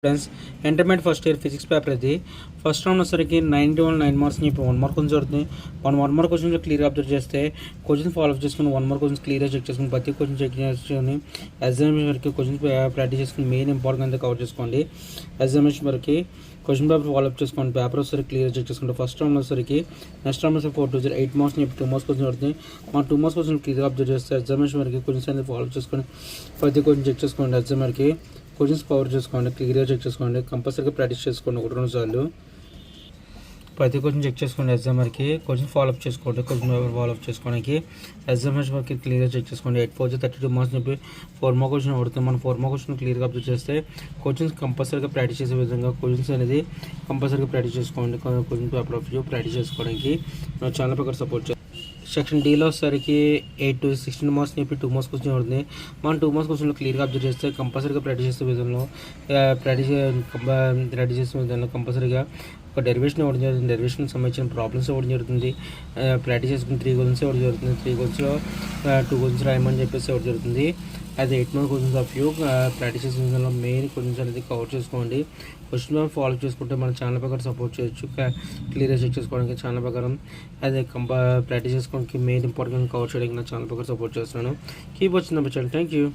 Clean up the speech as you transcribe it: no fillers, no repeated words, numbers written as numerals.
Friends intermediate first year physics paper ఇది first round వచ్చేసరికి 9 marks ఇప్పుడు 1 మార్క్ కొంచెం జరుగుతుంది 1 మార్క్ క్వశ్చన్ క్లియర్గా అబ్జర్వ్ చేస్తే క్వశ్చన్ ఫాలో అప్ చేసుకుని 1 మార్క్ క్వశ్చన్ క్లియర్గా చెక్ చేసుకుని ప్రతి క్వశ్చన్ చెక్ చేసుకుని ఎగ్జామినేషన్ వరకు క్వశ్చన్ ప్రాక్టీస్ చేసుకుని మెయిన్ ఇంపార్టెంట్ అంతా కవర్ చేసుకోండి. ఎగ్జామినేషన్ వరకు క్వశ్చన్ పేపర్ ఫాలో అప్ చేసుకోండి. పేపర్ వచ్చేసరికి క్లియర్ చెక్ చేసుకుంటే ఫస్ట్ రౌండ్ వచ్చేసరికి నెక్స్ట్ రౌండ్ వచ్చి 4 to 8 మార్క్స్ ఇప్పుడు 2 మార్క్స్ క్వశ్చన్ పడుతుంది. మన 2 మార్క్స్ క్వశ్చన్ క్లియర్గా అబ్జర్వ్ చేస్తే ఎగ్జామినేషన్ వరకు క్వశ్చన్స్ అనేది ఫాలో అప్ చేసుకొని ప్రతి క్వశ్చన్ చెక్ చేసుకోండి. ఎగ్జామ్ వరకు క్వశ్చన్స్ కవర్ చేసుకోండి, క్లియర్గా చెక్ చేసుకోండి, కంపల్సరీగా ప్రాక్టీస్ చేసుకోండి. 1-2 సార్లు ప్రతి క్వశ్చన్ చెక్ చేసుకోండి. ఎగ్జామ్ వరకు క్వశ్చన్ ఫాలో అప్ చేసుకోండి. క్వశ్చన్ పేపర్ ఫాలో అప్ చేసుకోవడానికి ఎగ్జామినేషన్ వరకు క్లియర్గా చెక్ చేసుకోండి. 8 to 32 మార్క్స్ చెప్పి 4 మార్క్ క్వశ్చన్ పడుతుంది. మనం 4 మార్క్ క్వశ్చన్ క్లియర్గా అబ్జర్వ్ చేస్తే క్వశ్చన్స్ కంపల్సరీగా ప్రాక్టీస్ చేసే విధంగా క్వశ్చన్స్ అనేది కంపల్సరీగా ప్రాక్టీస్ చేసుకోండి. Question paper of view practice చేసుకోవడానికి నా ఛానల్ ప్రకారం సపోర్ట్ చేయండి. సెక్షన్ డీలో వచ్చేసరికి 8 to 16 మార్క్స్ చెప్పి 2 మార్క్స్ క్వశ్చన్ పడుతుంది. మనం 2 మార్క్స్ క్వశ్చన్లో క్లియర్గా అబ్జర్వ్ చేస్తే కంపల్సరీగా ప్రాక్టీస్ చేసే విధంలో ప్రాక్టీస్ చేసే విధంలో కంపల్సరీగా ఒక డెరివేషన్ ఇవ్వడం జరుగుతుంది. డెరివేషన్ సంబంధించిన ప్రాబ్లమ్స్ ఇవ్వడం జరుగుతుంది. ప్రాక్టీస్ చేసుకుని 3 క్వశ్చన్స్ ఇవ్వడం జరుగుతుంది. 3 క్వశ్చన్లో 2 క్వశ్చన్స్ రాయమని చెప్పేసి ఇవ్వడం జరుగుతుంది. అది 8 mark questions of view practice చేసే విధంలో మెయిన్ క్వశ్చన్స్ అనేది కవర్ చేసుకోండి. క్వశ్చన్ పేపర్ ఫాలో చేసుకుంటే మన ఛానల్ ప్రకారం సపోర్ట్ చేయొచ్చు. క్లియర్గా చెక్ చేసుకోవడానికి ఛానల్ ప్రకారం అదే ప్రాక్టీస్ చేసుకోవడానికి మెయిన్ ఇంపార్టెంట్ కవర్ చేయడానికి నా ఛానల్ ప్రకారం సపోర్ట్ చేస్తున్నాను. Keep watching the channel. Thank you.